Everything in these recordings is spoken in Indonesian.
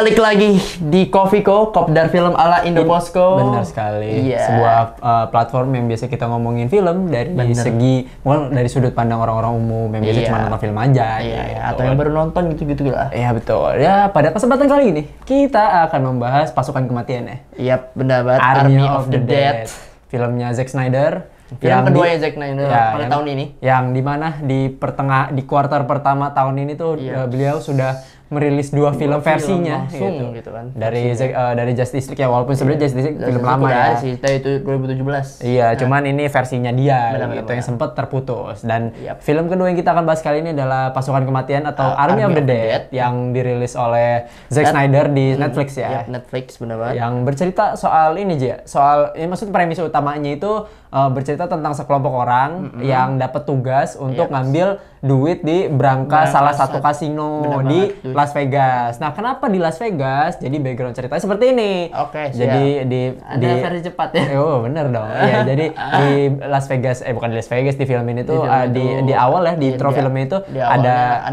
Balik lagi di Coffeeco, Kopdar Film ala Indoposco. Benar sekali. Iya. Sebuah platform yang biasa kita ngomongin film dari segi, mungkin dari sudut pandang orang-orang umum yang biasa cuma nonton film aja. Iya, gitu. atau yang baru nonton gitu-gitu lah. Iya betul. Ya pada kesempatan kali ini kita akan membahas Pasukan Kematian ya. Iya, benar banget. Army of the Dead. Filmnya Zack Snyder. Film kedua ya Zack Snyder pada tahun ini. Yang dimana di kuartal pertama tahun ini tuh beliau sudah merilis dua film versinya langsung gitu kan. Dari Justice League ya, walaupun sebenarnya Justice League film lama ya. Sih, itu 2017. Iya, cuman ini versinya dia Benar, yang sempat terputus. Dan film kedua yang kita akan bahas kali ini adalah Pasukan Kematian atau Army of the Dead yang dirilis oleh Zack Snyder di Netflix ya. Iya, Netflix benar banget. Yang bercerita soal ini aja, maksud premis utamanya itu bercerita tentang sekelompok orang yang dapat tugas untuk ngambil duit di berangkas salah satu kasino di Las Vegas. Nah, kenapa di Las Vegas? Jadi background ceritanya seperti ini. Oke, jadi ada versi cepat ya. Oh, bener dong. Iya, jadi di Las Vegas bukan di Las Vegas, di film ini tuh di awal ya, di intro filmnya itu ada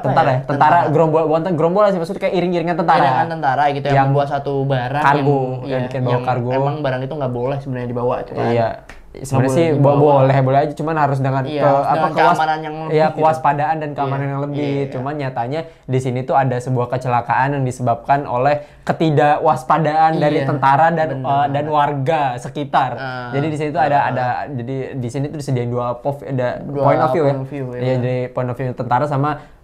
tentara ya? Tentara gerombolan sih, maksudnya kayak iring-iringan tentara. Iringan tentara gitu yang membawa satu barang kargo, yang bawa kargo. Emang barang itu nggak boleh sebenarnya dibawa itu kan. Iya. Sebenarnya sih boleh aja, cuman harus dengan keamanan yang lebih, kewaspadaan dan keamanan yang lebih. Cuman nyatanya di sini tuh ada sebuah kecelakaan yang disebabkan oleh ketidakwaspadaan dari tentara dan warga sekitar. Jadi di sini tuh jadi di sini tuh disediain dua point of view ya. Iya, jadi point of view tentara sama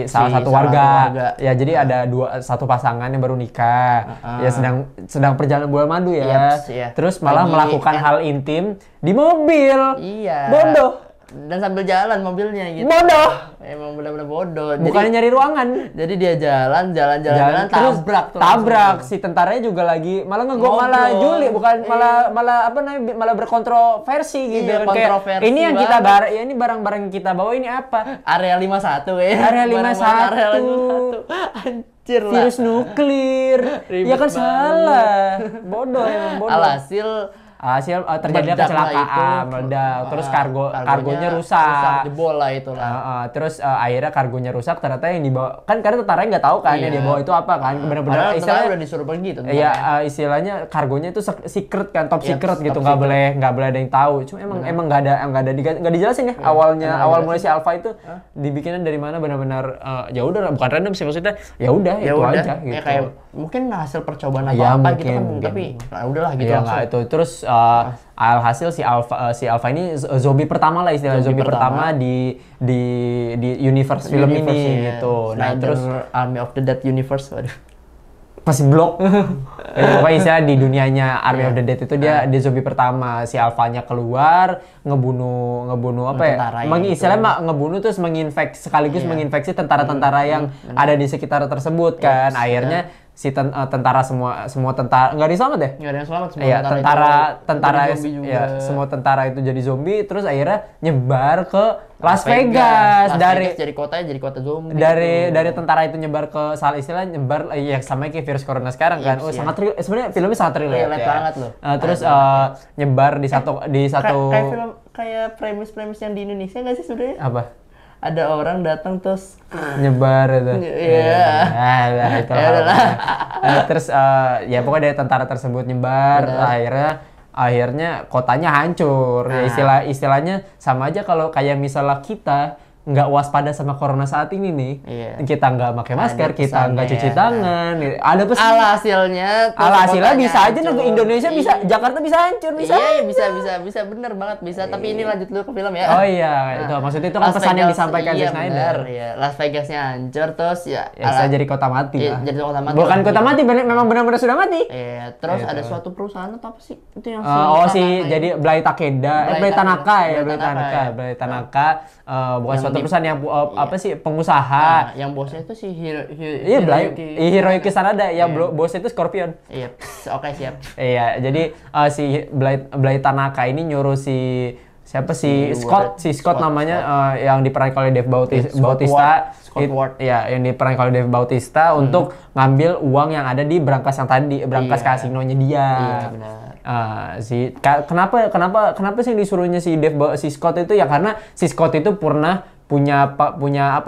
salah satu warga. Ya, jadi ada satu pasangan yang baru nikah. Ya sedang perjalanan bulan madu ya. Terus malah melakukan hal intim di mobil. Iya. Bodoh. Dan sambil jalan mobilnya gitu. Bodoh. Emang benar-benar bodoh. Bukannya nyari ruangan. Jadi dia jalan terus tabrak si tentaranya juga lagi malah juli, bukan malah berkontroversi gitu. Iya, kontroversi kayak ini yang kita ini barang-barang yang kita bawa ini apa? Area 51 ya. Area 51. Anjir lah. Virus nuklir. Ya kan salah. Bodoh emang bodoh. Alhasil terjadi kecelakaan, meledak, terus kargonya rusak, jebol lah itulah. Terus akhirnya kargonya rusak, ternyata yang dibawa kan karena tentaranya nggak tahu kan yang dia bawa itu apa kan, benar-benar istilahnya udah disuruh pergi tuh. Iya, istilahnya kargonya itu secret kan, top secret gitu, nggak boleh ada yang tahu. Cuma emang nggak dijelasin ya awal mulai si Alpha itu dibikinnya dari mana, benar-benar ya udah bukan random sih, maksudnya ya udah itu aja gitu. Ya kayak mungkin hasil percobaan apa gitu kan, tapi udahlah gitu langsung. Itu terus alhasil si Alpha ini zombie pertama lah, istilah zombie pertama di universe film ini gitu. Nah, terus Army of the Dead universe, waduh. Masih blok. Pokoknya istilah di dunianya Army of the Dead itu dia zombie pertama. Si Alpha-nya keluar ngebunuh apa ya? Istilahnya ngebunuh terus sekaligus menginfeksi tentara-tentara yang ada di sekitar tersebut kan. Akhirnya si tentara semua tentara nggak diselamat ya? Nggak ada yang selamat, semua tentara ya, semua tentara itu jadi zombie, terus akhirnya nyebar ke Las Vegas. Jadi kota zombie. Dari tentara itu nyebar ke nyebar ya sama kayak virus corona sekarang kan. Sangat real. Sebenarnya filmnya sangat real ya. Banget loh. Terus nyebar di satu kayak film kayak premis yang di Indonesia nggak sih sebenarnya? Apa? Ada orang datang terus nyebar itu. Iya. Terus ya pokoknya dari tentara tersebut nyebar, akhirnya kotanya hancur. Ya istilahnya sama aja kalau kayak misalnya kita nggak waspada sama corona saat ini nih, kita nggak pakai masker, kita nggak cuci tangan, ada pesan. Alhasilnya bisa aja negara Indonesia bisa, Jakarta bisa hancur, bisa. Iya, bisa bener banget bisa. Tapi ini lanjut dulu ke film ya. Oh iya, itu maksudnya itu kan pesan yang disampaikan Zack Snyder. Iya, Las Vegasnya hancur terus ya. Bisa jadi kota mati lah. Jadi kota mati. Bukan kota mati, memang benar-benar sudah mati. Iya, terus ada suatu perusahaan atau apa sih? Itu yang jadi Blay Tanaka. Bukan suatu perusahaan yang pengusaha. Yang bosnya itu si Hiroyuki Sanada, yang bosnya itu Scorpion. Iya, oke siap. Iya, jadi si Blay Tanaka ini nyuruh siapa sih Scott namanya, yang diperankan oleh Dave Bautista. Yang diperankan oleh Dave Bautista untuk ngambil uang yang ada di berangkas kasinonya dia. Iya, benar. Kenapa sih disuruhnya si Scott itu ya, karena si Scott itu pernah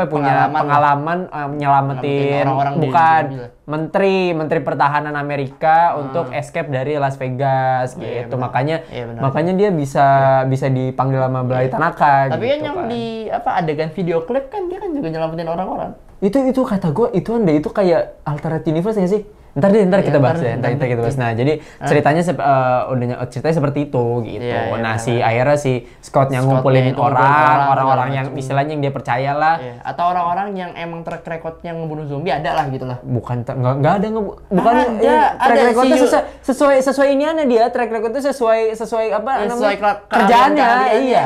pengalaman nyelamatin orang-orang bukan menteri pertahanan Amerika untuk escape dari Las Vegas gitu. Makanya dia bisa dipanggil sama Belay Tanaka. Tapi gitu kan yang di adegan video klip kan dia kan juga nyelamatin orang-orang. Itu kata gue itu kayak alternate universe nggak sih? Ntar kita bahas ya. Ntar kita bahas. Nah, jadi ceritanya ceritanya seperti itu gitu. Akhirnya si Scott yang ngumpulin orang-orang yang istilahnya yang dia percaya lah. Atau orang-orang yang emang track recordnya ngebunuh zombie ada lah gitu lah. Nggak ada track recordnya sesuai iniannya dia. Track recordnya sesuai kerjaannya. Iya.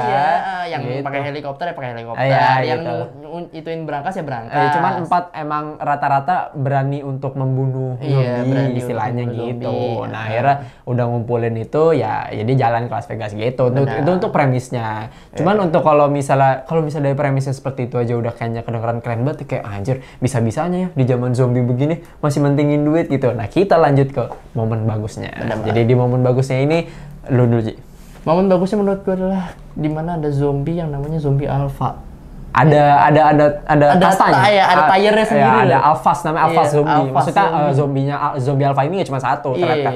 Yang pakai helikopter pakai helikopter. Yang ituin berangkas ya berangkas. Cuman 4 emang rata-rata berani untuk membunuh istilahnya gitu. Nah, akhirnya udah ngumpulin itu ya jadi jalan ke Las Vegas gitu. Itu untuk premisnya. Cuman untuk kalau misalnya dari premisnya seperti itu aja udah kayaknya kedengeran keren banget kayak anjir, bisa-bisanya ya di zaman zombie begini masih mentingin duit gitu. Nah, kita lanjut ke momen bagusnya. Jadi di momen bagusnya ini lu dulu, Ji. Momen bagusnya menurut gue adalah di mana ada zombie yang namanya zombie alpha. Ada kastanya. Ada tayarnya sendiri. Ada alphas, namanya alphas zombie. Maksudnya zombie alpha ini nggak cuma satu ternyata.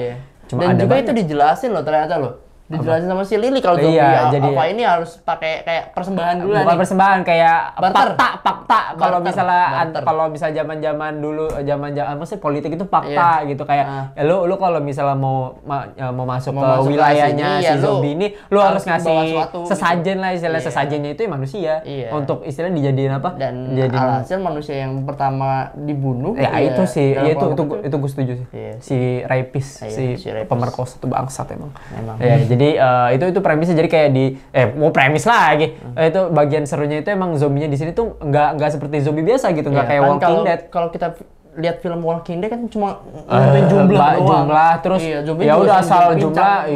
Dan juga itu dijelasin loh ternyata loh. Dijelasin sama si Lily kalau zombie alpha ini harus pakai kayak persembahan dulu. Bukan persembahan, kayak fakta. Kalau misalnya zaman-zaman dulu, maksudnya politik itu fakta gitu kayak lu kalau misalnya mau masuk ke wilayahnya si zombie ini, lu harus ngasih sesajen lah, istilah sesajennya itu manusia untuk istilah dijadiin apa? Dan alhasil manusia yang pertama dibunuh. Itu sih, itu gue setuju sih. Si rapist, si pemerkosa itu bangsat emang. Jadi itu premisnya jadi kayak mau premis lagi. Itu bagian serunya itu emang zombinya di sini tuh nggak seperti zombie biasa gitu, nggak kayak Walking Dead. Kalau kita lihat film Walking Dead kan cuma jumlah terus ya udah asal jumlah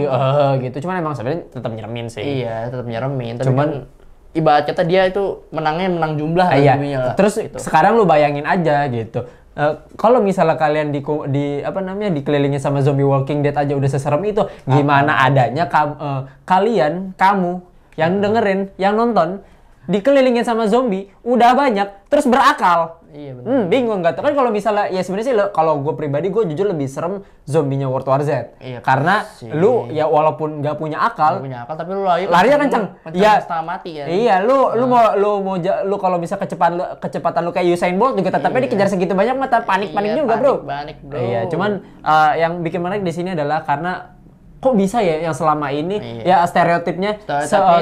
gitu. Cuman emang sebenarnya tetap nyeremin sih. Iya, tetap nyeremin. Cuman ibarat kata dia itu menang jumlah lah. Terus gitu. Sekarang lu bayangin aja gitu. Kalau misalnya kalian dikelilingi sama zombie Walking Dead aja udah seserem itu, gimana adanya kamu yang dengerin, yang nonton dikelilingin sama zombie udah banyak terus berakal. Iya benar. Bingung nggak? Kan kalau misalnya ya sebenarnya sih kalau gue pribadi gue jujur lebih serem zombinya World War Z. Karena lu ya walaupun nggak punya akal tapi lu larinya kencang. Ya setengah mati kan. Iya, lu kalau bisa kecepatan lu kayak Usain Bolt juga tetapnya dikejar segitu banyak mata panik juga, Bro. Panik, Bro. Iya, cuman yang bikin menarik di sini adalah karena kok bisa ya yang selama ini ya stereotipnya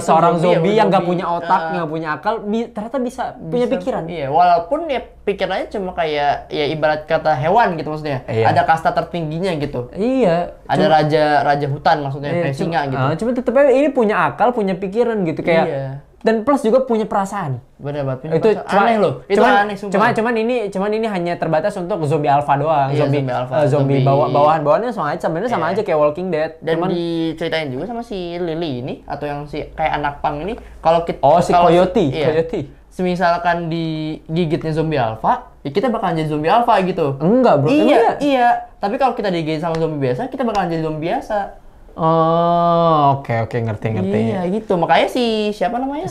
seorang zombie yang nggak punya otak, nggak punya akal, ternyata bisa punya pikiran. Iya, walaupun ya pikirannya cuma kayak ya ibarat kata hewan gitu maksudnya. Ada kasta tertingginya gitu. Iya. Ada raja hutan maksudnya, singa gitu. Cuma tetapnya ini punya akal, punya pikiran gitu kayak. Dan plus juga punya perasaan. Bener banget. Itu aneh loh. Itu aneh sumpah. Cuman ini hanya terbatas untuk zombie alpha doang. Zombie bawahan-bawahannya sama aja kayak Walking Dead. Dan diceritain juga sama si Lily ini atau yang si kayak anak pang ini kalau kita si Coyote. Semisalkan digigitnya zombie alpha, ya kita bakalan jadi zombie alpha gitu. Enggak, Bro. Iya. Tapi kalau kita digigit sama zombie biasa, kita bakalan jadi zombie biasa. Oh, oke, ngerti. Iya, gitu. Makanya siapa namanya?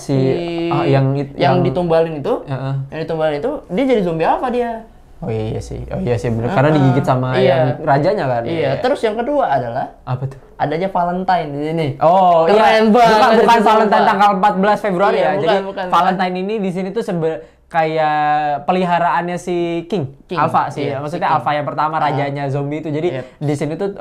yang ditumbalin itu. Yang ditumbalin itu dia jadi zombie alpha dia. Oh iya sih, benar. Karena digigit sama yang rajanya kan. Iya. Terus yang kedua adalah apa tuh? Adanya Valentine di sini. Oh keren banget. Bukan Valentine tanggal 14 Februari ya. Jadi bukan. Valentine ini di sini tuh kayak peliharaannya si King. Alpha sih. Maksudnya Alpha yang pertama rajanya zombie itu. Jadi di sini tuh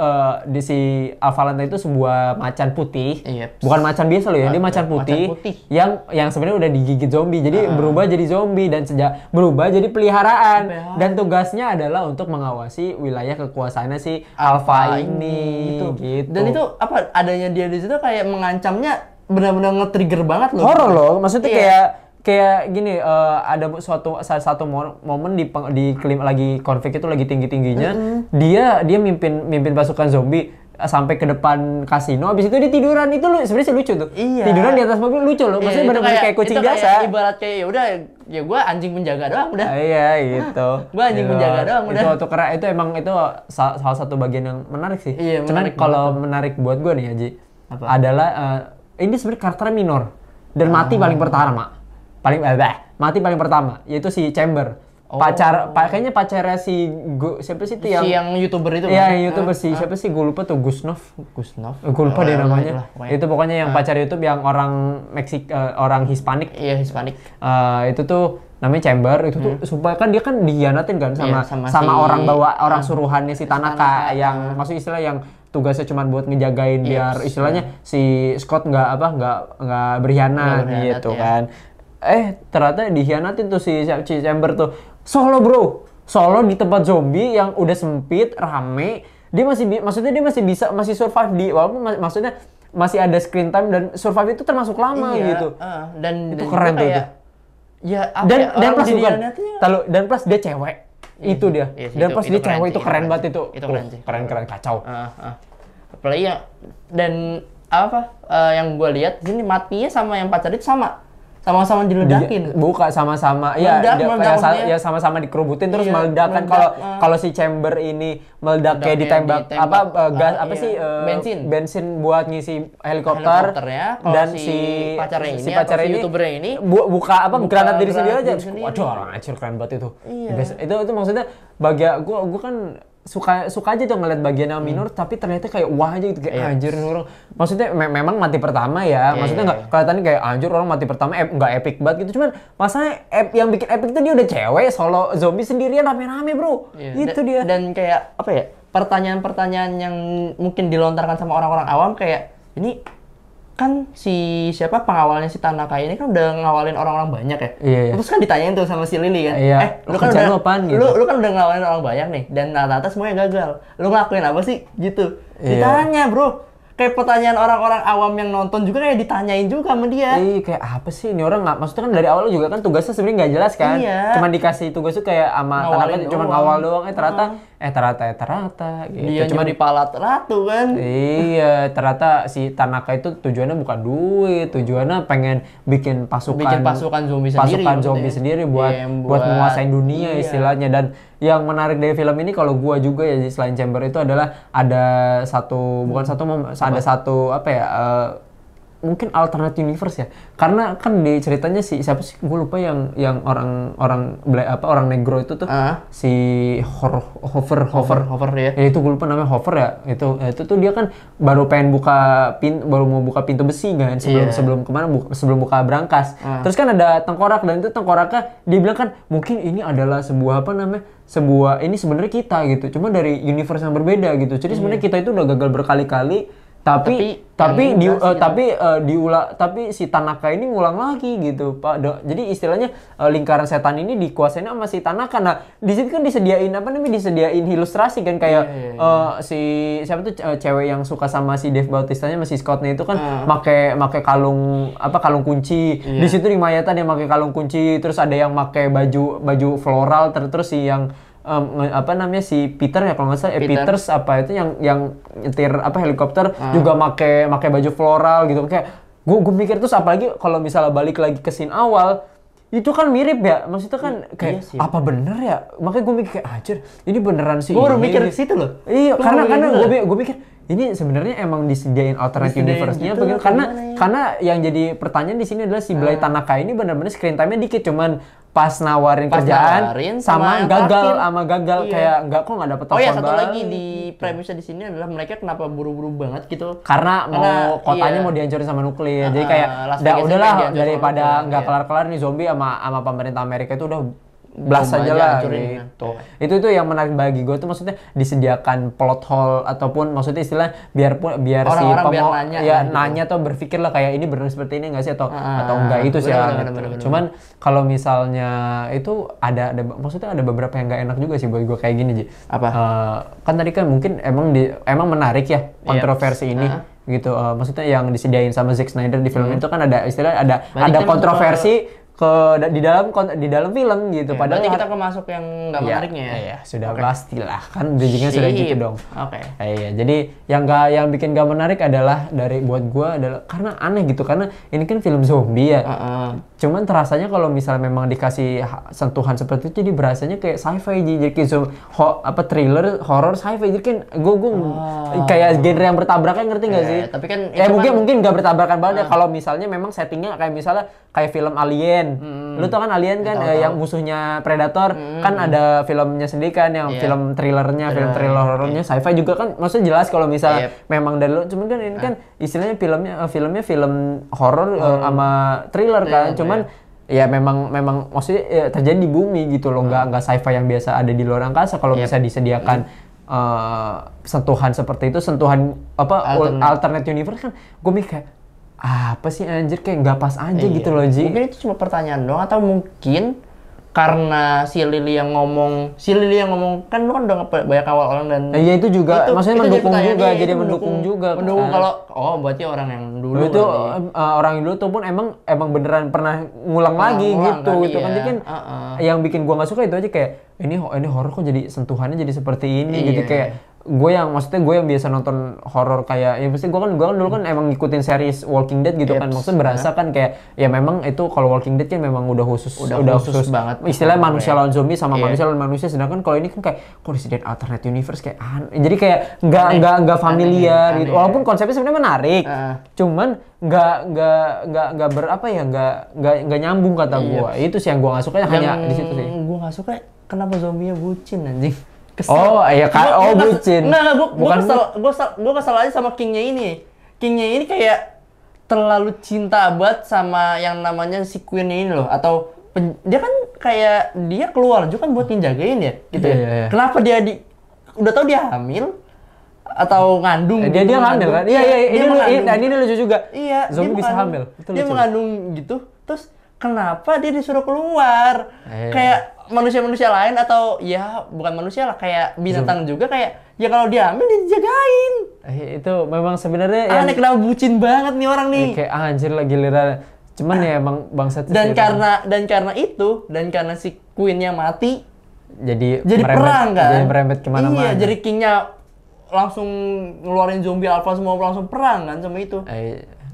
di si Valentine itu sebuah macan putih. Bukan macan biasa loh ya, dia macan putih. Yang sebenarnya udah digigit zombie. Jadi berubah jadi zombie dan berubah jadi peliharaan. Dan tugasnya adalah untuk mengawasi wilayah kekuasaannya si Alpha ini gitu. Dan itu apa adanya dia di situ kayak mengancamnya benar-benar nge-trigger banget loh. Horor loh. Maksudnya kayak gini, ada satu momen di lagi konflik itu lagi tinggi-tingginya, dia mimpin pasukan zombie sampai ke depan kasino, habis itu dia tiduran. Itu sebenarnya lucu tuh. Tiduran di atas mobil lucu loh. Maksudnya benar-benar kayak kucing biasa. Ibarat kayak ya udah, ya gue anjing penjaga doang udah. Iya gitu. Gue anjing penjaga doang udah. Itu keren. Itu emang itu salah satu bagian yang menarik sih. Cuman kalau menarik buat gue nih Haji, adalah ini sebenarnya karakternya minor dan mati paling pertama. mati paling pertama yaitu si Chamber. Kayaknya pacarnya siapa sih itu yang YouTuber itu kan? Iya, YouTuber siapa sih? Gue lupa tuh, Gusnov. Gue lupa deh namanya. Itu pokoknya yang pacar YouTube yang orang orang Hispanik. Iya, Hispanik. Itu tuh namanya Chamber, itu tuh supaya kan dia kan dihianatin kan sama orang orang suruhannya si Tanaka yang maksud istilah yang tugasnya cuma buat ngejagain biar istilahnya si Scott nggak berkhianat gitu kan. Ternyata dihianatin tuh si Chamber tuh. Solo di tempat zombie yang udah sempit, rame, dia masih survive walaupun maksudnya masih ada screen time dan survive itu termasuk lama gitu. Dan itu keren tuh. Dan plus dia cewek. Itu dia. Dan plus dia cewek itu keren banget itu. Itu keren sih. Keren kacau. Apalagi dan yang gue lihat sini matinya sama yang pacar itu sama-sama diledakin. Buka sama-sama. Ya sama-sama dikerubutin terus meledak kan. Kalau si Chamber ini meledaknya ditembak gas bensin buat ngisi helikopter. Dan si pacarnya ini YouTubernya ini buka granat diri sendiri aja. Waduh, orang acur keren banget itu. Itu maksudnya bagi gue kan suka aja tuh ngeliat bagian yang minor tapi ternyata kayak wah aja gitu kayak anjir orang maksudnya memang mati pertama ya maksudnya nggak kelihatannya kayak anjir orang mati pertama nggak epic banget gitu cuman masalahnya yang bikin epic itu dia udah cewek solo zombie sendirian rame-rame bro itu dia dan kayak pertanyaan-pertanyaan yang mungkin dilontarkan sama orang-orang awam kayak ini kan si pengawalnya si Tanaka ini kan udah ngawalin orang-orang banyak ya. Terus kan ditanyain tuh sama si Lily kan. Lu kan udah gitu? lu kan udah ngawalin orang banyak nih dan rata-rata semuanya gagal. Lu ngelakuin apa sih gitu? Ditanya, Bro. Kayak pertanyaan orang-orang awam yang nonton juga kayak ditanyain juga sama dia. Kayak apa sih ini orang nggak maksudnya kan dari awal juga kan tugasnya sebenarnya nggak jelas kan. Cuma dikasih tugas tuh kayak sama Tanaka cuma ngawal doang ternyata gitu. Dia cuma dipalat ratu kan. Ternyata si Tanaka itu tujuannya bukan duit, tujuannya pengen bikin pasukan zombie sendiri buat menguasain dunia istilahnya. Dan yang menarik dari film ini kalau gua juga ya selain Chamber itu adalah ada satu mungkin alternate universe ya karena kan di ceritanya siapa sih gue lupa yang orang negro itu tuh si Hover ya itu gue lupa namanya Hover ya itu tuh dia kan baru mau buka pintu besi kan sebelum buka brankas terus kan ada tengkorak dan itu tengkoraknya dia bilang kan mungkin ini adalah sebuah ini sebenarnya kita gitu cuma dari universe yang berbeda gitu jadi sebenarnya kita itu udah gagal berkali-kali tapi si Tanaka ini ngulang lagi gitu Pak. Jadi istilahnya lingkaran setan ini dikuasain sama si Tanaka. Nah, di situ kan disediain ilustrasi kan kayak si siapa tuh cewek yang suka sama si Dave Bautista-nya sama si Scott-nya itu kan make kalung kunci. Di situ di mayatan yang make kalung kunci, terus ada yang make baju floral terus si yang si Peter ya kalau nggak salah Peters yang nyetir helikopter juga make baju floral gitu kayak gue mikir terus apalagi kalau misalnya balik lagi ke scene awal itu kan mirip ya maksudnya kan kayak apa bener ya makanya gue mikir kayak anjir ini beneran sih gue baru mikir ke situ loh karena gue mikir ini sebenarnya emang disediain alternate universe-nya gitu, karena yang jadi pertanyaan di sini adalah si Blay Tanaka ini benar-benar screen time-nya dikit cuman pas nawarin kerjaan sama gagal kayak nggak dapet telepon satu lagi di premisnya di sini adalah mereka kenapa buru-buru banget gitu karena kotanya mau dihancurin sama nuklir jadi kayak udahlah daripada nggak kelar-kelar nih zombie sama pemerintah Amerika itu udah blast aja lah gitu. Itu yang menarik bagi gue tuh maksudnya disediakan plot hole ataupun maksudnya istilah biar nanya atau berpikir lah kayak ini benar seperti ini nggak sih atau enggak itu sih cuman kalau misalnya itu ada maksudnya ada beberapa yang nggak enak juga sih buat gue kayak gini Ji. Kan tadi kan mungkin emang menarik ya kontroversi ini gitu maksudnya yang disediain sama Zack Snyder di film itu kan ada istilah ada kontroversi di dalam film gitu. Padahal berarti kita masuk yang nggak menariknya ya. Iya, sudah pastilah kan bridging-nya sudah gitu dong. Jadi yang bikin nggak menarik adalah buat gua adalah karena aneh gitu karena ini kan film zombie ya. Cuman terasanya kalau misalnya memang dikasih sentuhan seperti itu jadi berasanya kayak sci-fi jadi kayak thriller horror sci-fi jadi kan gua kayak genre yang bertabrakan ngerti nggak sih? Tapi kan mungkin nggak bertabrakan banget ya kalau misalnya memang settingnya kayak misalnya kayak film Alien Alien. Lu tau kan Alien kan yang musuhnya Predator kan ada filmnya sendiri kan yang film thrillernya, film thriller horornya, sci-fi juga kan maksudnya jelas kalau misalnya memang dari lu cuman kan ini kan istilahnya filmnya film horor sama thriller kan. Cuman ya memang maksudnya ya, terjadi di bumi gitu loh, nggak sci-fi yang biasa ada di luar angkasa. Kalau bisa disediakan sentuhan seperti itu, sentuhan apa alternate universe kan, gue mikir kayak apa sih anjir, kayak nggak pas aja gitu loh Ji. Mungkin itu cuma pertanyaan doang, atau mungkin karena si Lily yang ngomong kan lu kan udah banyak awal orang dan iya itu juga maksudnya mendukung juga, jadi mendukung juga kalau berarti orang yang dulu itu orang yang dulu tuh pun emang beneran pernah ngulang lagi gitu kan. Jadi kan yang bikin gua nggak suka itu aja, kayak ini horor kok jadi sentuhannya jadi seperti ini gitu. Kayak gue yang biasa nonton horor kayak ya pasti gue kan dulu kan emang ngikutin series Walking Dead gitu kan, maksudnya berasa kan kayak ya memang itu kalau Walking Dead kan memang udah khusus banget istilahnya manusia lawan zombie sama manusia lawan manusia, sedangkan kalau ini kan kayak kok disediain alternate universe kayak jadi kayak nggak familiar gitu. Walaupun konsepnya sebenarnya menarik, cuman nggak nyambung kata gue. Itu sih yang gue nggak suka, hanya di situ sih. Gue nggak suka kenapa zombinya bucin anjing. Kesel. Bucin. Gue kesel aja sama Kingnya ini. Kingnya ini kayak terlalu cinta banget sama yang namanya si Queen ini loh. Atau dia kan kayak dia keluar juga kan buat njagain ya, gitu ya. Kenapa dia udah tahu dia hamil atau ngandung? Dia hamil kan? Ini lucu juga. Iya. Zombie bisa hamil. Dia mengandung gitu. Terus kenapa dia disuruh keluar? Kayak manusia-manusia lain, atau ya bukan manusia lah, kayak binatang juga, kayak ya kalau dia ambil dijagain. Itu memang sebenarnya aneh, kenapa bucin banget nih orang nih. Kayak anjir lah giliran. Cuman ya emang bangsat. Dan karena si Queen-nya mati, jadi merembet, perang kan. Jadi merembet kemana-mana. Iya, jadi King-nya langsung ngeluarin zombie alpha semua, langsung perang kan sama itu.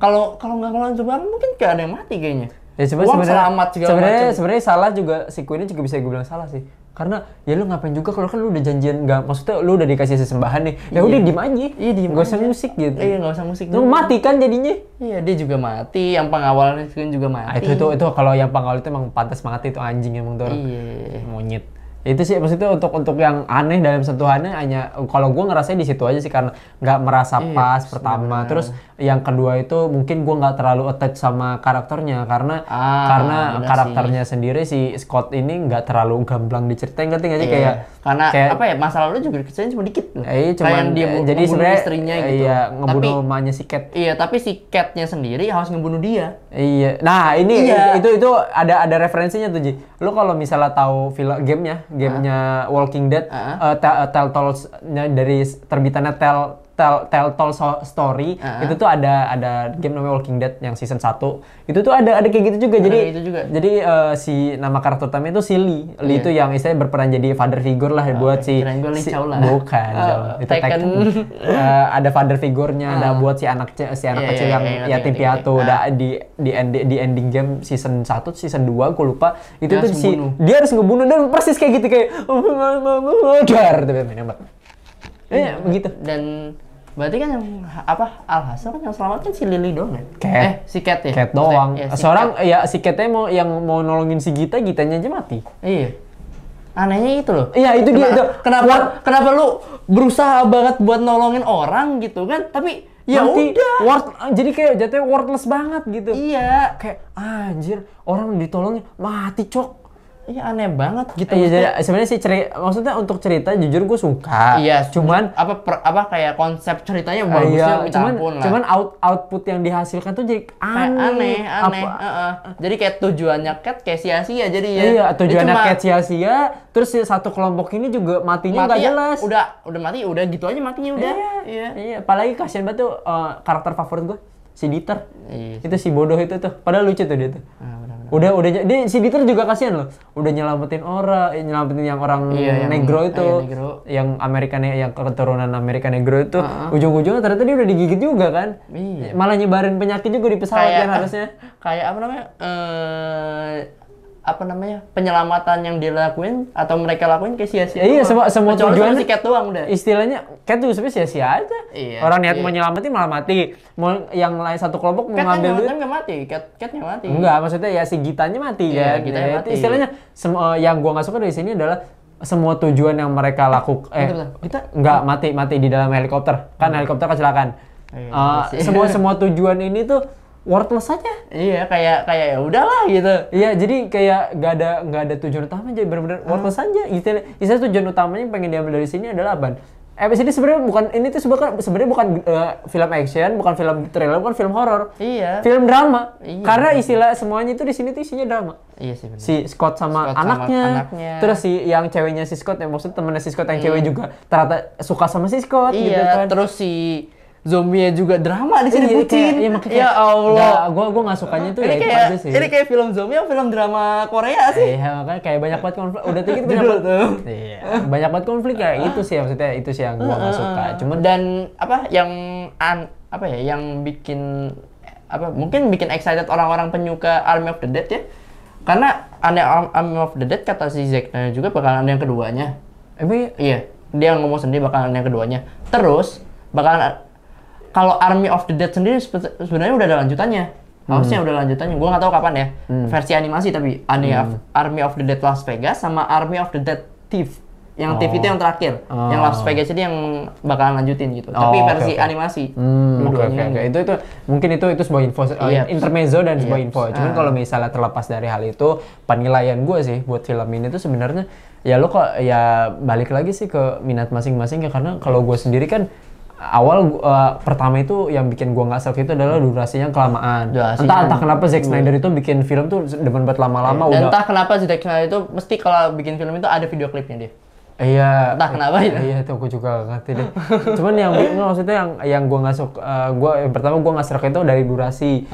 Kalau nggak ngeluarin zombie alpha mungkin gak ada yang mati kayaknya. Ya sebenarnya salah juga, si Queen juga bisa gue bilang salah sih. Karena ya lu ngapain juga kalau kan lu udah janjian, maksudnya lu udah dikasih sesembahan nih. Ya udah diem aja. Iya, diem. Gak usah musik gitu. Iya, gak usah musik. Lu mati kan jadinya. Iya, dia juga mati, yang pengawalnya juga mati. Itu kalau yang pengawal itu emang pantas mati, itu anjing emang tuh. Iya. Monyet. Itu sih maksudnya untuk yang aneh dalam sentuhannya, hanya kalau gue ngerasain di situ aja sih, karena nggak merasa pas pertama. Terus yang kedua itu mungkin gue nggak terlalu attach sama karakternya, karena karakternya sendiri si Scott ini nggak terlalu gamblang diceritain, ngerti nggak sih? Karena apa ya, masa lalu juga diceritain cuma dikit loh. Cuman dia jadi sebenarnya istrinya gitu. Iya, ngebunuh emaknya si Cat. Iya, tapi si Catnya sendiri harus ngebunuh dia. Iya. Nah ini itu ada referensinya tuh Ji. Lu kalau misalnya tahu film gamenya Walking Dead, Telltale-nya dari terbitannya Telltale Story, itu tuh ada game namanya Walking Dead yang season 1. Itu tuh ada kayak gitu juga. Jadi si nama karakter utamanya itu si Lee. Lee itu yang istilahnya berperan jadi father figure lah buat bukan. Itu Tekken. Ada father figure-nya, ada buat si anak kecil yang yatim piatu. Udah di ending game season 1, season 2 gue lupa. Itu tuh dia harus ngebunuh, dan persis kayak gitu, kayak begitu. Dan berarti kan yang alhasil kan yang selamat kan si Lily doang ya? Si Cat ya? Cat doang. Si Catnya yang mau nolongin si Gitanya aja mati. Iya. Anehnya itu loh. Iya, itu dia itu. Kenapa lu berusaha banget buat nolongin orang gitu kan? Tapi ya udah. Jadi kayak jatuhnya worthless banget gitu. Iya. Kayak anjir, orang ditolongin mati, cok. Iya, aneh banget gitu. Iya, jadi sebenarnya sih maksudnya untuk cerita jujur gue suka. Iya, cuman apa kayak konsep ceritanya bagusnya cuman output yang dihasilkan tuh jadi aneh. Jadi kayak tujuannya Cat kayak sia-sia jadi ya. Iya, tujuannya Cat sia-sia, terus satu kelompok ini juga matinya nggak jelas. Udah mati, udah gitu aja matinya udah. Iya, apalagi kasihan banget tuh karakter favorit gue, si Dieter. Itu si bodoh itu tuh. Padahal lucu tuh dia tuh. Udah dia si Dieter juga kasihan loh. Udah nyelamatin yang orang negro itu, yang yang keturunan Amerika negro itu. Ujung-ujungnya ternyata dia udah digigit juga kan. Malah nyebarin penyakit juga di pesawat kan harusnya. Kayak apa namanya? apa namanya penyelamatan yang dilakuin atau mereka lakuin kayak sia-sia. Iya, semua tujuan si Cat doang udah. Istilahnya Cat tuh sebenarnya sia-sia aja. Iya, orang niat mau nyelamatin malah mati. Mau yang lain satu kelompok mau ngambil duit. Cat nggak mati, Catnya mati. Enggak, maksudnya ya si Gitanya mati kan. Gitanya mati. Istilahnya yang gua nggak suka dari sini adalah semua tujuan yang mereka lakukan kita nggak mati di dalam helikopter. Kan helikopter kecelakaan. Semua tujuan ini tuh worthless aja. Iya, kayak ya udahlah gitu. Iya, jadi kayak nggak ada tujuan utama aja, benar-benar worthless aja. Istilah tujuan utamanya yang pengen diambil dari sini adalah apa? Sini sebenarnya bukan ini tuh sebenarnya bukan film action, bukan film thriller, bukan film horor. Iya. Film drama. Iya. Karena istilah semuanya itu di sini tuh isinya drama. Iya sih benar. Si Scott sama anaknya. Terus si yang ceweknya si Scott, maksudnya temennya si Scott yang cewek juga ternyata suka sama si Scott gitu kan. Terus si zombie-nya juga drama di sini bucin. Ya Allah. Gua nggak sukanya tuh ini ya itu aja sih. Ini kayak film zombie atau film drama Korea sih. Iya, makanya kayak banyak banget konflik. Udah tinggi banyak banget tuh. Iya. Banyak banget konflik ya. Itu sih maksudnya itu sih yang gua nggak suka. Cuman dan yang bikin mungkin bikin excited orang-orang penyuka Army of the Dead ya. Karena Army of the Dead kata si Zack juga bakalan ada yang keduanya. Iya. Dia ngomong sendiri bakalan ada yang keduanya. Terus bakalan kalau Army of the Dead sendiri sebenarnya udah ada lanjutannya. Harusnya udah lanjutannya. Gua nggak tahu kapan ya. Versi animasi tapi Army of the Dead Las Vegas sama Army of the Dead Thief. Yang Thief itu yang terakhir. Yang Las Vegas ini yang bakalan lanjutin gitu. Tapi versi animasi. Oke. Itu mungkin itu sebuah info intermezzo dan sebuah info. Cuman kalau misalnya terlepas dari hal itu, penilaian gue sih buat film ini tuh sebenarnya ya lo kok ya balik lagi sih ke minat masing-masing ya, karena kalau gue sendiri kan pertama itu yang bikin gua nggak serk itu adalah durasinya kelamaan. Entah kenapa Zack Snyder itu bikin film tuh demen banget lama-lama. Dan entah kenapa Zack Snyder itu mesti kalau bikin film itu ada video klipnya dia. Iya. Entah kenapa itu. Iya itu gua juga ngerti deh. Cuman maksudnya yang gua nggak suka, yang pertama gua nggak serk itu dari durasi.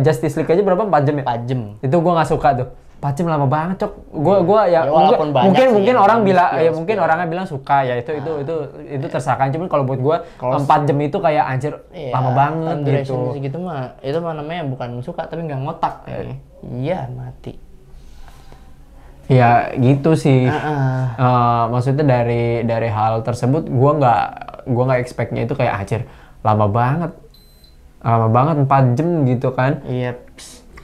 Justice League aja berapa? 4 jam ya? 4 jam. Itu gua nggak suka tuh. 4 jam lama banget, Cok. Gua ya mungkin orang bilang ya mungkin orangnya bilang suka ya itu terserah kan. Cuman kalau buat gua 4 jam itu kayak anjir lama banget gitu. Segitu mah itu mah namanya bukan suka tapi nggak ngotak kayaknya. Iya, mati. Ya gitu sih. Maksudnya dari hal tersebut gua nggak expect-nya itu kayak anjir lama banget 4 jam gitu kan. Iya.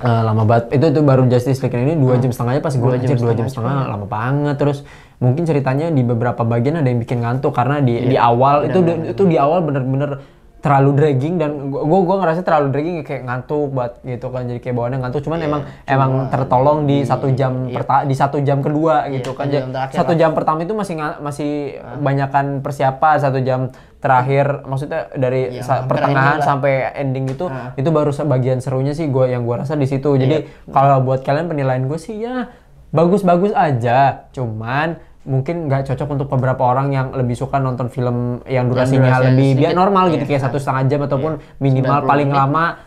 Lama banget. Itu baru Justice League ini 2 jam setengahnya pas gue anjir 2 jam setengah lama banget. Terus mungkin ceritanya di beberapa bagian ada yang bikin ngantuk karena di awal itu di awal bener-bener terlalu dragging dan gue ngerasa terlalu dragging kayak ngantuk banget gitu kan, jadi kayak bawaannya ngantuk. Cuman emang tertolong di 1 jam di 1 jam kedua gitu kan. 1 jam pertama itu masih banyakan persiapan. 1 jam terakhir maksudnya dari pertengahan sampai ending itu baru bagian serunya sih yang gue rasa di situ. Jadi kalau buat kalian penilaian gue sih ya bagus-bagus aja, cuman mungkin nggak cocok untuk beberapa orang yang lebih suka nonton film yang durasinya lebih biar normal gitu, kayak 1,5 jam ataupun minimal paling lama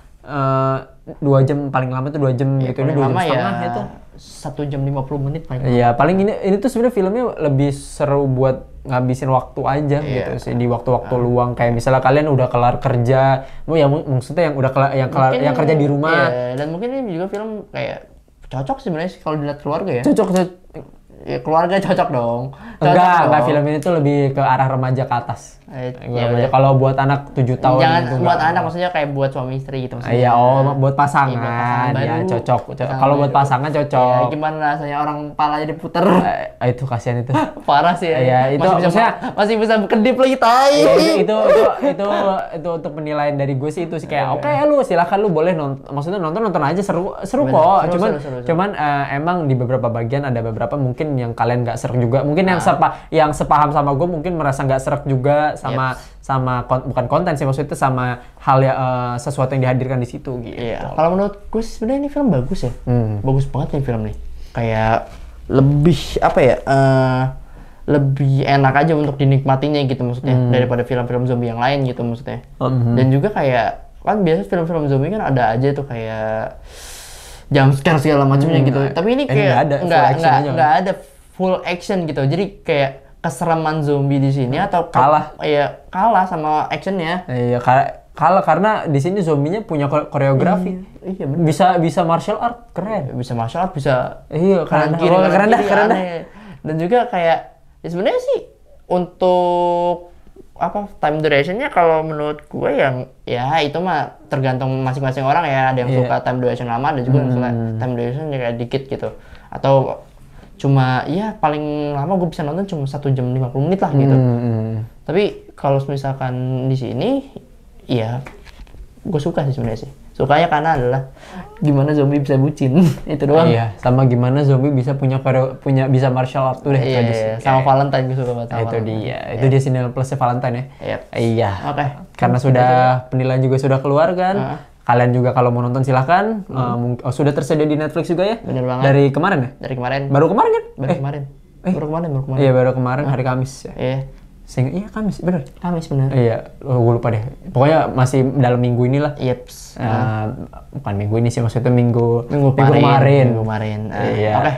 2 jam, paling lama itu 2 jam gitu. Ini 2 jam setengah itu 1 jam 50 menit paling. Iya, paling ini tuh sebenarnya filmnya lebih seru buat ngabisin waktu aja gitu sih, di waktu-waktu luang kayak misalnya kalian udah kelar kerja, maksudnya yang udah yang kerja di rumah. Dan mungkin ini juga film kayak cocok sebenarnya kalau dilihat keluarga ya. Cocok. Ya, keluarga cocok dong. Enggak, film ini tuh lebih ke arah remaja ke atas. Kalau buat anak 7 tahun jangan gitu, buat anak, maksudnya kayak buat suami istri gitu maksudnya. Iya, buat pasangan. Ya cocok. Kalau buat pasangan cocok. Ya, gimana rasanya orang palanya diputer? Itu kasihan itu. Parah sih ya. Iya, itu masih bisa kedip lagi tai. Itu untuk penilaian dari gue sih itu sih kayak oke, lu silakan lu boleh nonton. Maksudnya nonton aja seru kok. Cuman emang di beberapa bagian ada beberapa mungkin yang kalian nggak serak juga. Mungkin yang sepaham sama gue mungkin merasa nggak serak juga sama bukan konten sih, maksudnya sama hal sesuatu yang dihadirkan di situ gitu. Iya. Kalau menurut gue sebenarnya ini film bagus ya. Bagus banget nih film nih. Kayak lebih lebih enak aja untuk dinikmatinya gitu maksudnya daripada film-film zombie yang lain gitu maksudnya. Dan juga kayak kan biasa film-film zombie kan ada aja tuh kayak jumpscare segala macamnya gitu. Tapi ini kayak nggak ada full action gitu. Jadi kayak kesereman zombie di sini atau kalah kalah sama actionnya. Iya, kalah karena di sini zombinya punya koreografi. Iya bener. Bisa martial art, keren. Bisa martial art, bisa keren kiri, keren dah. Dan juga kayak ya sebenarnya sih untuk time durationnya kalau menurut gue yang ya itu mah tergantung masing-masing orang ya. Ada yang suka time duration lama, ada juga yang suka time duration kayak dikit gitu. Atau cuma ya paling lama gue bisa nonton cuma 1 jam 50 menit lah gitu. Tapi kalau misalkan di sini ya gue suka sih sebenarnya sih. Sukanya karena adalah gimana zombie bisa bucin. Itu doang. Iya, sama gimana zombie bisa punya bisa martial art tuh deh. Iya, sama Valentine gue suka banget. Itu dia. Itu dia sini plusnya Valentine ya. Iya. Oke. Karena sudah penilaian juga sudah keluar kan. Kalian juga kalau mau nonton silahkan. Sudah tersedia di Netflix juga ya? Bener banget. Dari kemarin ya? Dari kemarin. Baru kemarin kan? Baru kemarin. Iya, baru kemarin hari Kamis ya. Iya. Iya Kamis, bener. Kamis bener. Iya, gue lupa deh. Pokoknya masih dalam minggu inilah. Yeps. Bukan minggu ini sih, maksudnya minggu kemarin. Iya. Oke.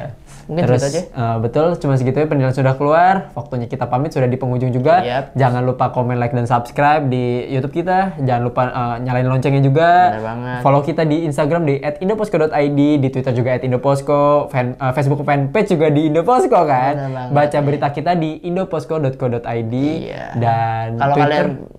Mungkin terus aja. Betul, cuma segitu ya, penilaian sudah keluar. Waktunya kita pamit, sudah di penghujung juga. Jangan lupa komen, like, dan subscribe di YouTube kita. Jangan lupa nyalain loncengnya juga. Bener banget. Follow kita di Instagram di @indoposko.id, di Twitter juga @indoposko, Facebook fanpage juga di Indoposko kan. Baca berita kita di indoposko.co.id. Dan kalau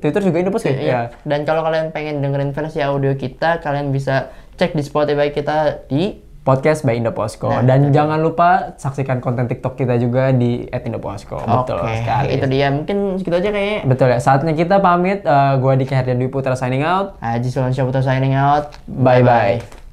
Twitter juga Indoposko ya. Dan kalau kalian pengen dengerin versi audio kita, kalian bisa cek di Spotify kita di Podcast by Indoposko. Dan jangan lupa saksikan konten TikTok kita juga di @indoposko. Betul sekali. Itu dia. Mungkin segitu aja kayaknya. Betul ya. Saatnya kita pamit. Gua Diki Herdian Dwi Putra signing out. Aji Sulansyah Putra signing out. Bye-bye.